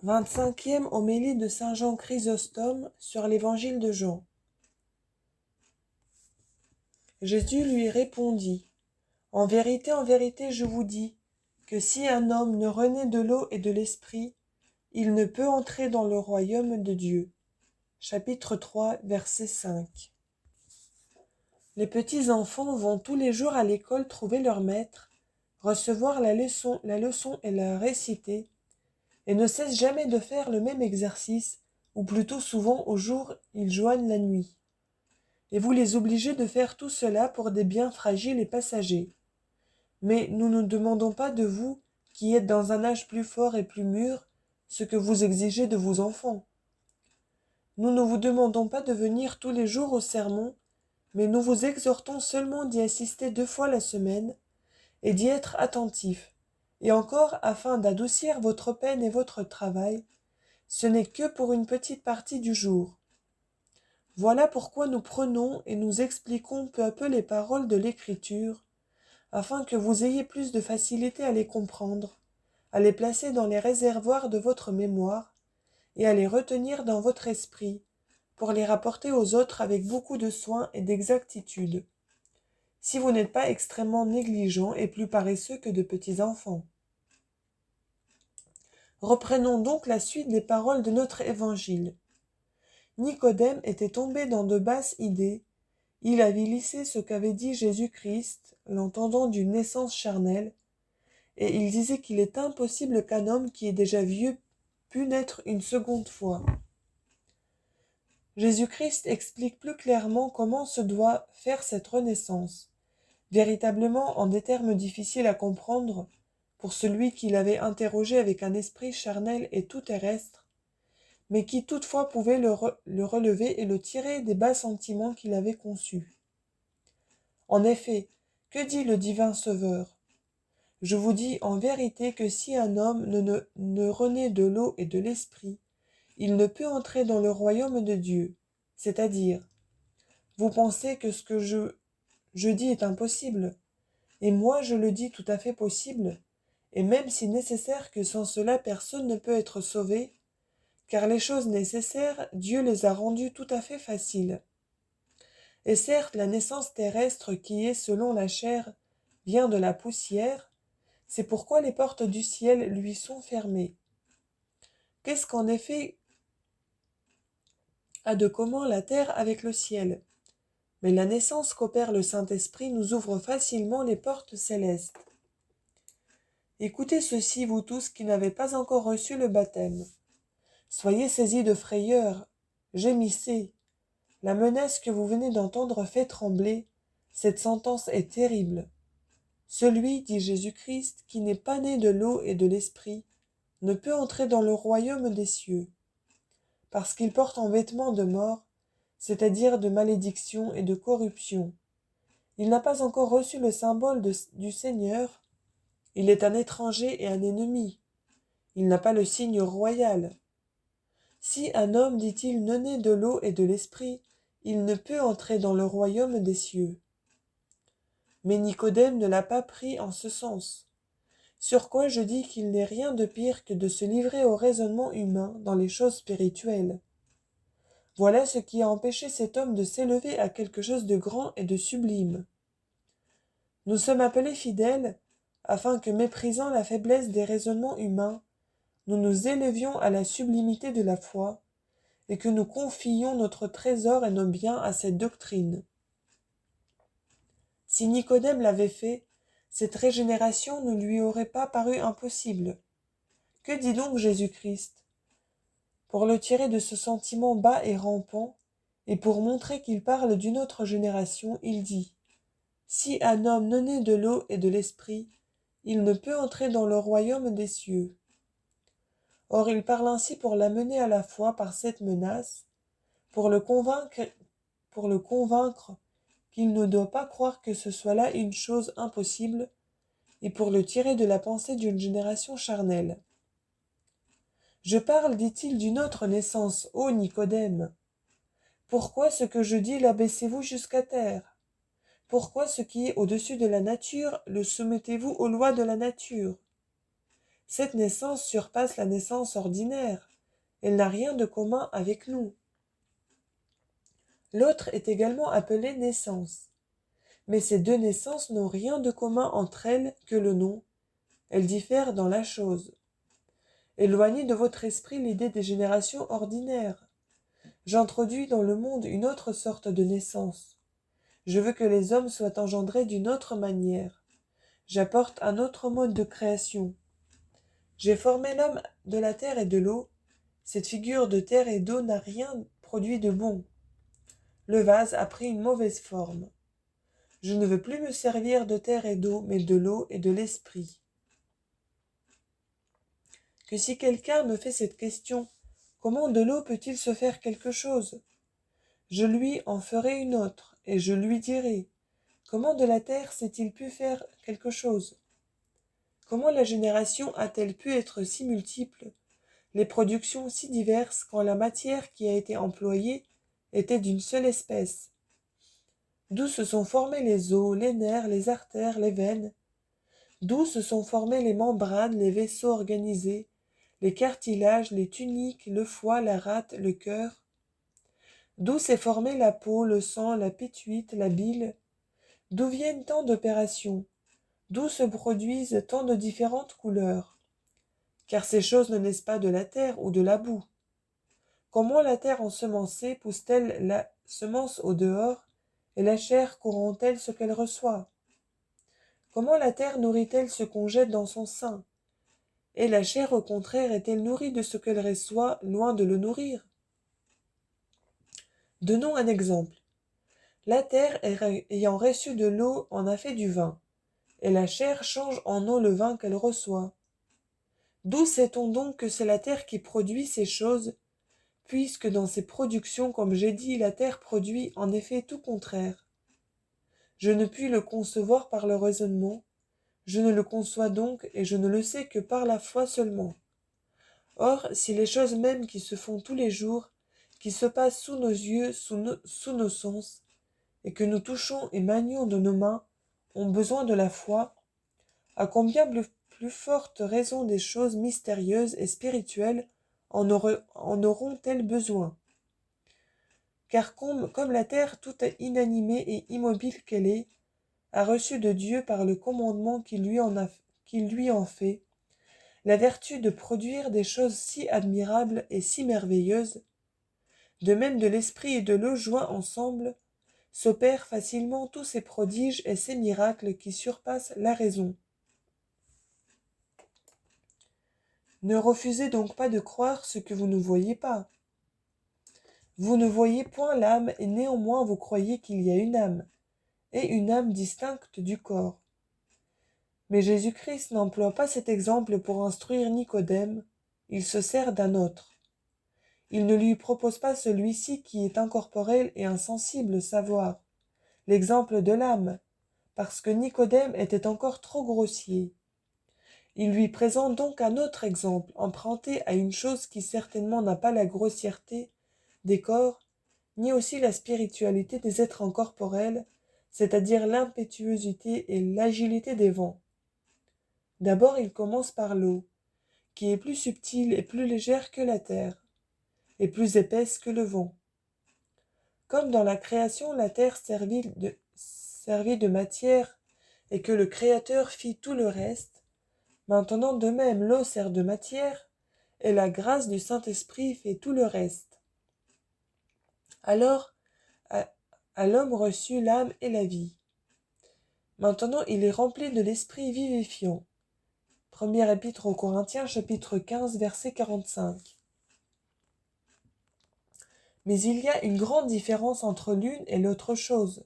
25e homélie de saint Jean Chrysostome sur l'évangile de Jean. Jésus lui répondit : en vérité, je vous dis, que si un homme ne renaît de l'eau et de l'esprit, il ne peut entrer dans le royaume de Dieu. Chapitre 3, verset 5. Les petits enfants vont tous les jours à l'école trouver leur maître, recevoir la leçon et la réciter, et ne cessent jamais de faire le même exercice, ou plutôt souvent au jour ils joignent la nuit. Et vous les obligez de faire tout cela pour des biens fragiles et passagers. Mais nous ne demandons pas de vous, qui êtes dans un âge plus fort et plus mûr, ce que vous exigez de vos enfants. Nous ne vous demandons pas de venir tous les jours au sermon, mais nous vous exhortons seulement d'y assister 2 fois la semaine, et d'y être attentifs, et encore afin d'adoucir votre peine et votre travail, ce n'est que pour une petite partie du jour. Voilà pourquoi nous prenons et nous expliquons peu à peu les paroles de l'Écriture, afin que vous ayez plus de facilité à les comprendre, à les placer dans les réservoirs de votre mémoire, et à les retenir dans votre esprit, pour les rapporter aux autres avec beaucoup de soin et d'exactitude, si vous n'êtes pas extrêmement négligents et plus paresseux que de petits enfants. Reprenons donc la suite des paroles de notre évangile. Nicodème était tombé dans de basses idées. Il avait lissé ce qu'avait dit Jésus-Christ, l'entendant d'une naissance charnelle, et il disait qu'il est impossible qu'un homme qui est déjà vieux pût naître une seconde fois. Jésus-Christ explique plus clairement comment se doit faire cette renaissance, véritablement en des termes difficiles à comprendre pour celui qui l'avait interrogé avec un esprit charnel et tout terrestre, mais qui toutefois pouvait le relever et le tirer des bas sentiments qu'il avait conçus. En effet, que dit le divin Sauveur ? Je vous dis en vérité que si un homme ne renaît de l'eau et de l'esprit, il ne peut entrer dans le royaume de Dieu. C'est-à-dire, vous pensez que ce que je dis est impossible, et moi je le dis tout à fait possible, et même si nécessaire que sans cela personne ne peut être sauvé, car les choses nécessaires, Dieu les a rendues tout à fait faciles. Et certes, la naissance terrestre qui est, selon la chair, vient de la poussière, c'est pourquoi les portes du ciel lui sont fermées. Qu'est-ce qu'en effet a de commun la terre avec le ciel ? Mais la naissance qu'opère le Saint-Esprit nous ouvre facilement les portes célestes. Écoutez ceci, vous tous qui n'avez pas encore reçu le baptême. Soyez saisis de frayeur, gémissez. La menace que vous venez d'entendre fait trembler. Cette sentence est terrible. Celui, dit Jésus-Christ, qui n'est pas né de l'eau et de l'esprit, ne peut entrer dans le royaume des cieux, parce qu'il porte en vêtements de mort, c'est-à-dire de malédiction et de corruption. Il n'a pas encore reçu le symbole du Seigneur. Il est un étranger et un ennemi. Il n'a pas le signe royal. Si un homme, dit-il, ne naît de l'eau et de l'esprit, il ne peut entrer dans le royaume des cieux. Mais Nicodème ne l'a pas pris en ce sens. Sur quoi je dis qu'il n'est rien de pire que de se livrer au raisonnement humain dans les choses spirituelles. Voilà ce qui a empêché cet homme de s'élever à quelque chose de grand et de sublime. Nous sommes appelés fidèles, afin que, méprisant la faiblesse des raisonnements humains, nous nous élevions à la sublimité de la foi, et que nous confiions notre trésor et nos biens à cette doctrine. Si Nicodème l'avait fait, cette régénération ne lui aurait pas paru impossible. Que dit donc Jésus-Christ ? Pour le tirer de ce sentiment bas et rampant, et pour montrer qu'il parle d'une autre génération, il dit : si un homme ne naît de l'eau et de l'esprit, il ne peut entrer dans le royaume des cieux. Or il parle ainsi pour l'amener à la foi par cette menace, pour le convaincre qu'il ne doit pas croire que ce soit là une chose impossible, et pour le tirer de la pensée d'une génération charnelle. Je parle, dit-il, d'une autre naissance, ô Nicodème. Pourquoi ce que je dis l'abaissez-vous jusqu'à terre ? Pourquoi ce qui est au-dessus de la nature le soumettez-vous aux lois de la nature ? Cette naissance surpasse la naissance ordinaire. Elle n'a rien de commun avec nous. L'autre est également appelée naissance. Mais ces deux naissances n'ont rien de commun entre elles que le nom. Elles diffèrent dans la chose. Éloignez de votre esprit l'idée des générations ordinaires. J'introduis dans le monde une autre sorte de naissance. Je veux que les hommes soient engendrés d'une autre manière. J'apporte un autre mode de création. J'ai formé l'homme de la terre et de l'eau. Cette figure de terre et d'eau n'a rien produit de bon. Le vase a pris une mauvaise forme. Je ne veux plus me servir de terre et d'eau, mais de l'eau et de l'esprit. Que si quelqu'un me fait cette question, comment de l'eau peut-il se faire quelque chose? Je lui en ferai une autre, et je lui dirai, comment de la terre s'est-il pu faire quelque chose? Comment la génération a-t-elle pu être si multiple, les productions si diverses quand la matière qui a été employée était d'une seule espèce? D'où se sont formés les os, les nerfs, les artères, les veines? D'où se sont formés les membranes, les vaisseaux organisés, les cartilages, les tuniques, le foie, la rate, le cœur? D'où s'est formée la peau, le sang, la pituite, la bile? D'où viennent tant d'opérations? D'où se produisent tant de différentes couleurs? Car ces choses ne naissent pas de la terre ou de la boue. Comment la terre ensemencée pousse-t-elle la semence au dehors, et la chair corrompt-elle ce qu'elle reçoit? Comment la terre nourrit-elle ce qu'on jette dans son sein? Et la chair, au contraire, est-elle nourrie de ce qu'elle reçoit, loin de le nourrir? Donnons un exemple. La terre, ayant reçu de l'eau, en a fait du vin, et la chair change en eau le vin qu'elle reçoit. D'où sait-on donc que c'est la terre qui produit ces choses, puisque dans ses productions, comme j'ai dit, la terre produit en effet tout contraire? Je ne puis le concevoir par le raisonnement, je ne le conçois donc, et je ne le sais que par la foi seulement. Or, si les choses mêmes qui se font tous les jours, qui se passent sous nos yeux, sous nos sens, et que nous touchons et manions de nos mains, ont besoin de la foi, à combien plus forte raison des choses mystérieuses et spirituelles en auront-elles besoin? Car comme la terre toute inanimée et immobile qu'elle est, a reçu de Dieu par le commandement qu'il lui en fait, la vertu de produire des choses si admirables et si merveilleuses, de même de l'esprit et de l'eau joints ensemble, s'opèrent facilement tous ces prodiges et ces miracles qui surpassent la raison. Ne refusez donc pas de croire ce que vous ne voyez pas. Vous ne voyez point l'âme, et néanmoins vous croyez qu'il y a une âme, et une âme distincte du corps. Mais Jésus-Christ n'emploie pas cet exemple pour instruire Nicodème, il se sert d'un autre. Il ne lui propose pas celui-ci qui est incorporel et insensible savoir, l'exemple de l'âme, parce que Nicodème était encore trop grossier. Il lui présente donc un autre exemple, emprunté à une chose qui certainement n'a pas la grossièreté des corps, ni aussi la spiritualité des êtres incorporels, c'est-à-dire l'impétuosité et l'agilité des vents. D'abord il commence par l'eau, qui est plus subtile et plus légère que la terre, et plus épaisse que le vent. Comme dans la création la terre servit de matière et que le Créateur fit tout le reste, maintenant de même l'eau sert de matière, et la grâce du Saint-Esprit fait tout le reste. Alors, à l'homme reçut l'âme et la vie. Maintenant il est rempli de l'Esprit vivifiant. Première épître aux Corinthiens, chapitre 15, verset 45. Mais il y a une grande différence entre l'une et l'autre chose,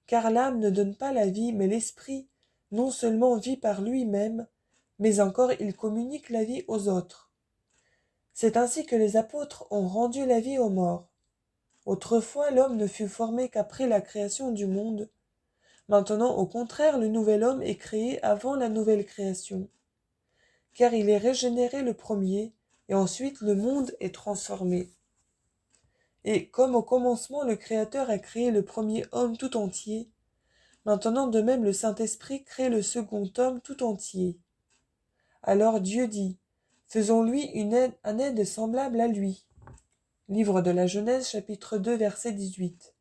car l'âme ne donne pas la vie, mais l'esprit non seulement vit par lui-même, mais encore il communique la vie aux autres. C'est ainsi que les apôtres ont rendu la vie aux morts. Autrefois l'homme ne fut formé qu'après la création du monde. Maintenant, au contraire, le nouvel homme est créé avant la nouvelle création, car il est régénéré le premier, et ensuite le monde est transformé. Et comme au commencement le Créateur a créé le premier homme tout entier, maintenant de même le Saint-Esprit crée le second homme tout entier. Alors Dieu dit, faisons-lui un aide semblable à lui. Livre de la Genèse, chapitre 2, verset 18.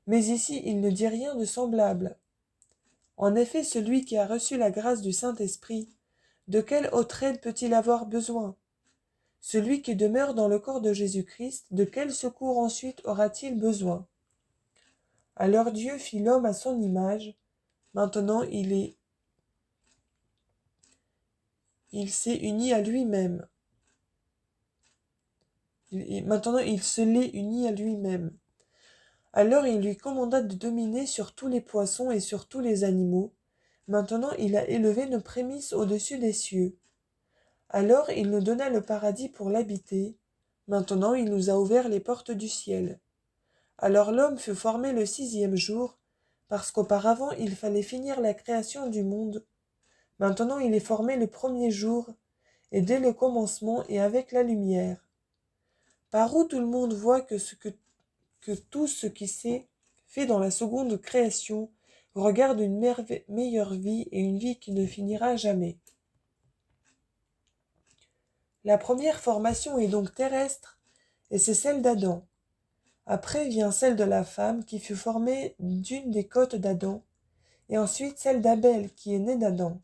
Mais ici, il ne dit rien de semblable. En effet, celui qui a reçu la grâce du Saint-Esprit, de quelle autre aide peut-il avoir besoin? Celui qui demeure dans le corps de Jésus-Christ, de quel secours ensuite aura-t-il besoin? Alors Dieu fit l'homme à son image. Maintenant il s'est uni à lui-même. Maintenant il se l'est uni à lui-même. Alors il lui commanda de dominer sur tous les poissons et sur tous les animaux. Maintenant il a élevé nos prémices au-dessus des cieux. Alors il nous donna le paradis pour l'habiter. Maintenant il nous a ouvert les portes du ciel. Alors l'homme fut formé le 6e jour, parce qu'auparavant il fallait finir la création du monde. Maintenant il est formé le 1er jour, et dès le commencement et avec la lumière. Par où tout le monde voit que tout ce qui s'est fait dans la seconde création regarde une meilleure vie et une vie qui ne finira jamais. La première formation est donc terrestre, et c'est celle d'Adam. Après vient celle de la femme qui fut formée d'une des côtes d'Adam, et ensuite celle d'Abel qui est née d'Adam.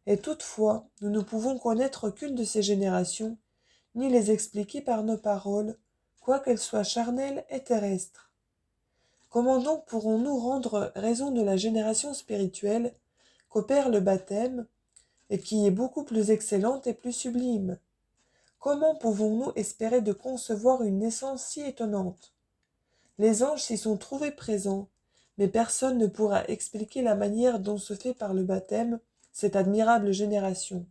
Et toutefois, nous ne pouvons connaître aucune de ces générations, ni les expliquer par nos paroles, quoiqu'elles soient charnelles et terrestres. Comment donc pourrons-nous rendre raison de la génération spirituelle qu'opère le baptême, et qui est beaucoup plus excellente et plus sublime? Comment pouvons-nous espérer de concevoir une naissance si étonnante? Les anges s'y sont trouvés présents, mais personne ne pourra expliquer la manière dont se fait par le baptême cette admirable génération.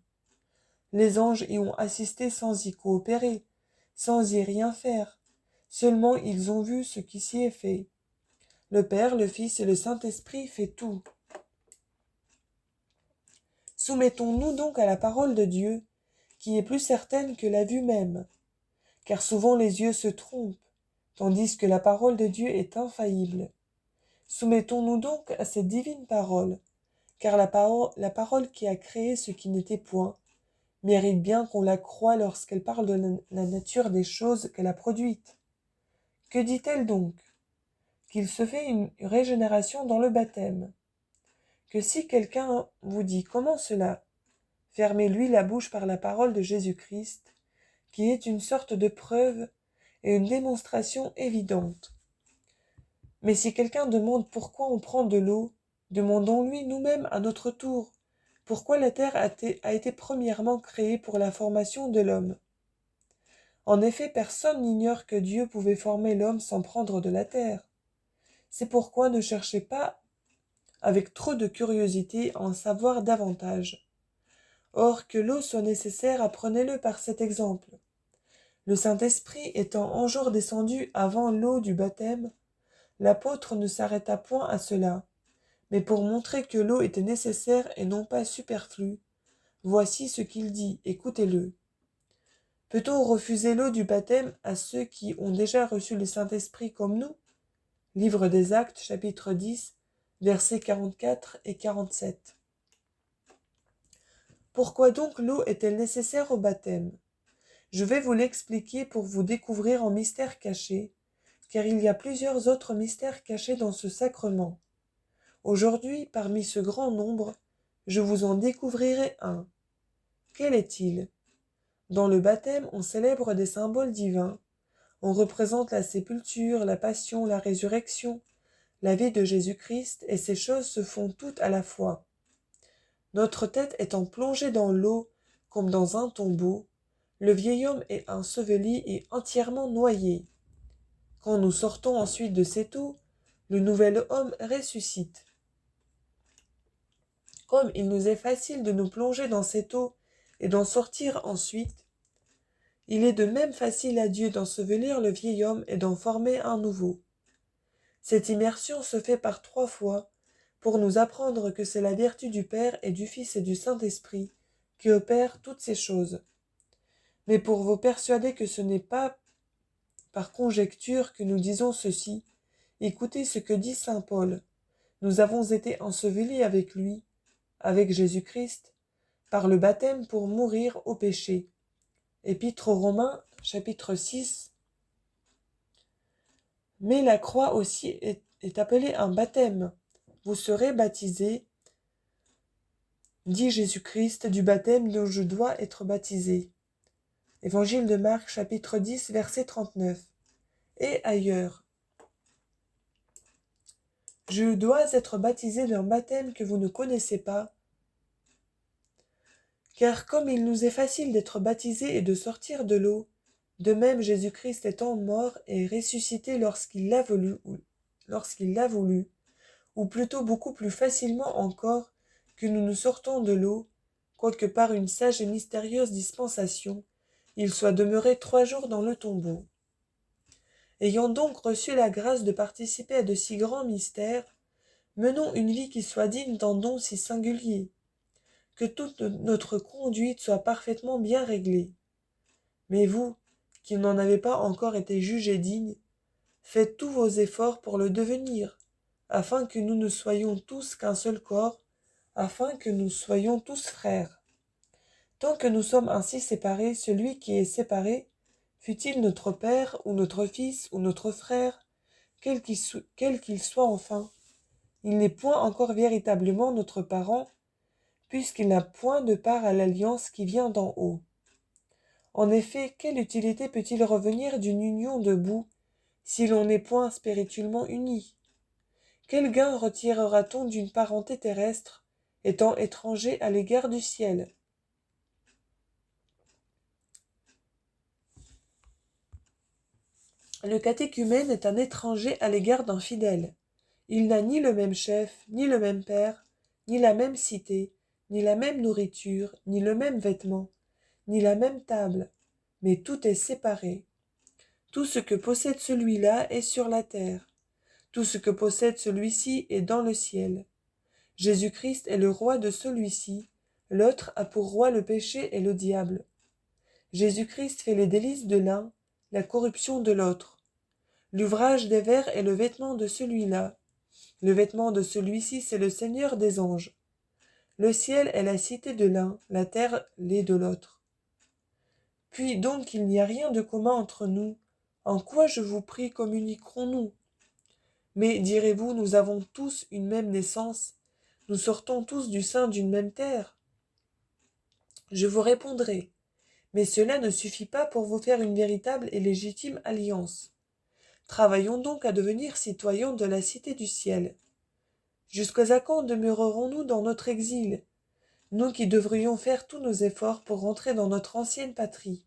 Les anges y ont assisté sans y coopérer, sans y rien faire. Seulement ils ont vu ce qui s'y est fait. Le Père, le Fils et le Saint-Esprit fait tout. Soumettons-nous donc à la parole de Dieu, qui est plus certaine que la vue même, car souvent les yeux se trompent, tandis que la parole de Dieu est infaillible. Soumettons-nous donc à cette divine parole, car la parole qui a créé ce qui n'était point, mérite bien qu'on la croie lorsqu'elle parle de la nature des choses qu'elle a produites. Que dit-elle donc? Qu'il se fait une régénération dans le baptême. Que si quelqu'un vous dit comment cela, fermez-lui la bouche par la parole de Jésus-Christ, qui est une sorte de preuve et une démonstration évidente. Mais si quelqu'un demande pourquoi on prend de l'eau, demandons-lui nous-mêmes à notre tour, pourquoi la terre a été premièrement créée pour la formation de l'homme. En effet, personne n'ignore que Dieu pouvait former l'homme sans prendre de la terre. C'est pourquoi ne cherchez pas avec trop de curiosité à en savoir davantage. Or, que l'eau soit nécessaire, apprenez-le par cet exemple. Le Saint-Esprit étant un jour descendu avant l'eau du baptême, l'apôtre ne s'arrêta point à cela, mais pour montrer que l'eau était nécessaire et non pas superflue, voici ce qu'il dit, écoutez-le. Peut-on refuser l'eau du baptême à ceux qui ont déjà reçu le Saint-Esprit comme nous? Livre des Actes, chapitre 10, versets 44 et 47. Pourquoi donc l'eau est-elle nécessaire au baptême? Je vais vous l'expliquer pour vous découvrir en mystère caché, car il y a plusieurs autres mystères cachés dans ce sacrement. Aujourd'hui, parmi ce grand nombre, je vous en découvrirai un. Quel est-il? Dans le baptême, on célèbre des symboles divins. On représente la sépulture, la passion, la résurrection, la vie de Jésus-Christ, et ces choses se font toutes à la fois. Notre tête étant plongée dans l'eau, comme dans un tombeau, le vieil homme est enseveli et entièrement noyé. Quand nous sortons ensuite de cette eau, le nouvel homme ressuscite. Comme il nous est facile de nous plonger dans cette eau et d'en sortir ensuite, il est de même facile à Dieu d'ensevelir le vieil homme et d'en former un nouveau. Cette immersion se fait par 3 fois, pour nous apprendre que c'est la vertu du Père et du Fils et du Saint-Esprit qui opère toutes ces choses. Mais pour vous persuader que ce n'est pas par conjecture que nous disons ceci, écoutez ce que dit saint Paul. Nous avons été ensevelis avec lui, avec Jésus-Christ, par le baptême pour mourir au péché. Épître aux Romains, chapitre 6. Mais la croix aussi est appelée un baptême. Vous serez baptisés, dit Jésus-Christ, du baptême dont je dois être baptisé. Évangile de Marc, chapitre 10, verset 39. Et ailleurs. Je dois être baptisé d'un baptême que vous ne connaissez pas, car comme il nous est facile d'être baptisés et de sortir de l'eau, de même Jésus-Christ étant mort et ressuscité lorsqu'il l'a voulu, ou plutôt beaucoup plus facilement encore que nous nous sortons de l'eau, quoique par une sage et mystérieuse dispensation, il soit demeuré 3 jours dans le tombeau. Ayant donc reçu la grâce de participer à de si grands mystères, menons une vie qui soit digne d'un don si singulier, que toute notre conduite soit parfaitement bien réglée. Mais vous, qui n'en avez pas encore été jugés dignes, faites tous vos efforts pour le devenir, afin que nous ne soyons tous qu'un seul corps, afin que nous soyons tous frères. Tant que nous sommes ainsi séparés, celui qui est séparé, fût-il notre père, ou notre fils, ou notre frère, quel qu'il soit enfin, il n'est point encore véritablement notre parent, puisqu'il n'a point de part à l'alliance qui vient d'en haut. En effet, quelle utilité peut-il revenir d'une union debout, si l'on n'est point spirituellement unis? Quel gain retirera-t-on d'une parenté terrestre, étant étranger à l'égard du ciel? Le catéchumène est un étranger à l'égard d'un fidèle. Il n'a ni le même chef, ni le même père, ni la même cité, ni la même nourriture, ni le même vêtement, ni la même table, mais tout est séparé. Tout ce que possède celui-là est sur la terre. Tout ce que possède celui-ci est dans le ciel. Jésus-Christ est le roi de celui-ci, l'autre a pour roi le péché et le diable. Jésus-Christ fait les délices de l'un, la corruption de l'autre. L'ouvrage des vers est le vêtement de celui-là. Le vêtement de celui-ci, c'est le Seigneur des anges. Le ciel est la cité de l'un, la terre l'est de l'autre. Puis donc il n'y a rien de commun entre nous. En quoi, je vous prie, communiquerons-nous? Mais direz-vous, nous avons tous une même naissance, nous sortons tous du sein d'une même terre? Je vous répondrai, mais cela ne suffit pas pour vous faire une véritable et légitime alliance. Travaillons donc à devenir citoyens de la cité du ciel. Jusqu'à quand demeurerons-nous dans notre exil, nous qui devrions faire tous nos efforts pour rentrer dans notre ancienne patrie?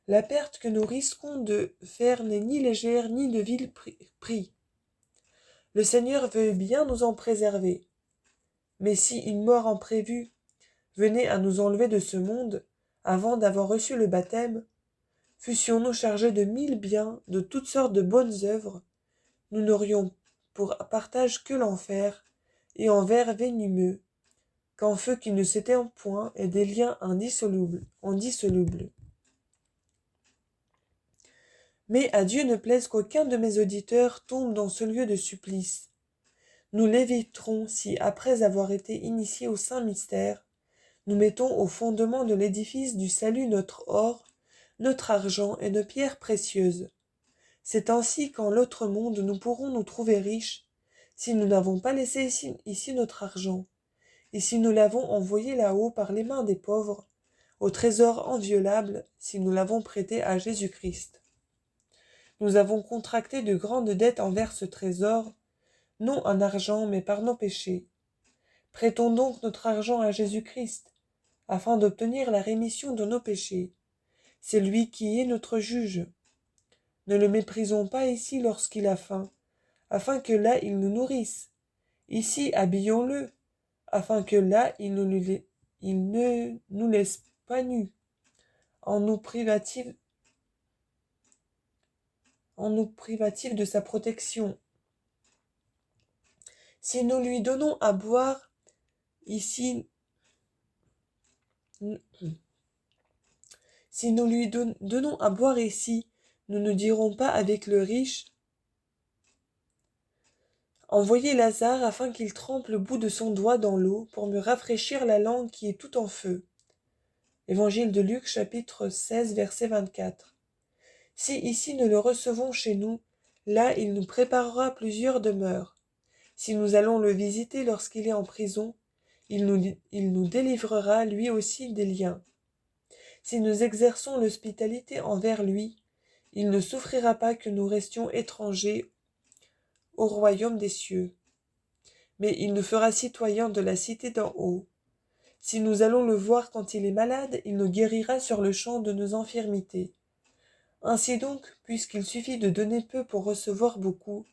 La perte que nous risquons de faire n'est ni légère ni de vil prix. Le Seigneur veut bien nous en préserver. Mais si une mort imprévue venait à nous enlever de ce monde, avant d'avoir reçu le baptême, fussions-nous chargés de 1000 biens, de toutes sortes de bonnes œuvres, nous n'aurions pour partage que l'enfer, et en vers venimeux, qu'en feu qui ne s'éteint point, et des liens indissolubles. Mais à Dieu ne plaise qu'aucun de mes auditeurs tombe dans ce lieu de supplice. Nous l'éviterons si, après avoir été initiés au saint mystère, nous mettons au fondement de l'édifice du salut notre or, notre argent et nos pierres précieuses. C'est ainsi qu'en l'autre monde nous pourrons nous trouver riches, si nous n'avons pas laissé ici notre argent, et si nous l'avons envoyé là-haut par les mains des pauvres, au trésor inviolable, si nous l'avons prêté à Jésus-Christ. Nous avons contracté de grandes dettes envers ce trésor, non en argent, mais par nos péchés. Prêtons donc notre argent à Jésus-Christ, afin d'obtenir la rémission de nos péchés. C'est lui qui est notre juge. Ne le méprisons pas ici lorsqu'il a faim, afin que là il nous nourrisse. Ici habillons-le, afin que là il ne nous laisse pas nus, en nous privatif de sa protection. Si nous lui donnons à boire ici, si nous lui donnons à boire ici, nous ne dirons pas avec le riche, Envoyez Lazare afin qu'il trempe le bout de son doigt dans l'eau pour me rafraîchir la langue qui est tout en feu. » Évangile de Luc, chapitre 16, verset 24. Si ici nous le recevons chez nous, là il nous préparera plusieurs demeures. Si nous allons le visiter lorsqu'il est en prison, il nous délivrera lui aussi des liens. Si nous exerçons l'hospitalité envers lui, il ne souffrira pas que nous restions étrangers au royaume des cieux. Mais il nous fera citoyens de la cité d'en haut. Si nous allons le voir quand il est malade, il nous guérira sur le champ de nos infirmités. Ainsi donc, puisqu'il suffit de donner peu pour recevoir beaucoup,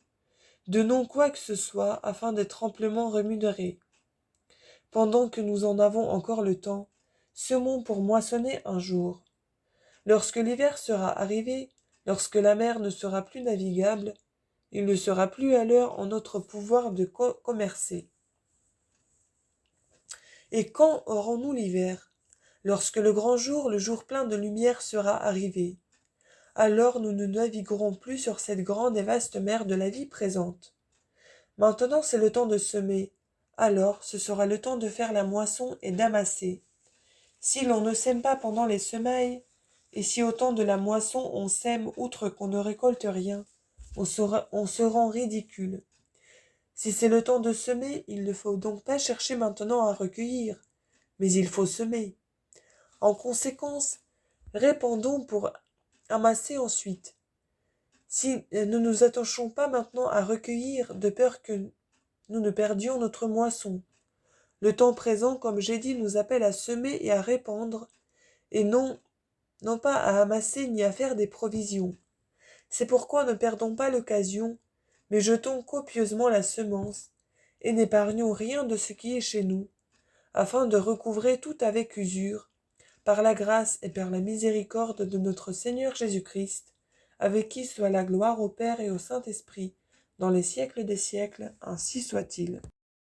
donnons quoi que ce soit afin d'être amplement rémunérés. Pendant que nous en avons encore le temps, semons pour moissonner un jour. Lorsque l'hiver sera arrivé, lorsque la mer ne sera plus navigable, il ne sera plus alors en notre pouvoir de commercer. Et quand aurons-nous l'hiver? Lorsque le grand jour, le jour plein de lumière sera arrivé. Alors nous ne naviguerons plus sur cette grande et vaste mer de la vie présente. Maintenant c'est le temps de semer, alors ce sera le temps de faire la moisson et d'amasser. Si l'on ne sème pas pendant les semailles, et si au temps de la moisson on sème outre qu'on ne récolte rien, on se rend ridicule. Si c'est le temps de semer, il ne faut donc pas chercher maintenant à recueillir, mais il faut semer. En conséquence, répandons pour amasser ensuite. Si nous nous attachons pas maintenant à recueillir, de peur que nous ne perdions notre moisson. Le temps présent, comme j'ai dit, nous appelle à semer et à répandre, et non pas à amasser ni à faire des provisions. C'est pourquoi ne perdons pas l'occasion, mais jetons copieusement la semence, et n'épargnons rien de ce qui est chez nous, afin de recouvrer tout avec usure, par la grâce et par la miséricorde de notre Seigneur Jésus-Christ, avec qui soit la gloire au Père et au Saint-Esprit, dans les siècles des siècles, ainsi soit-il.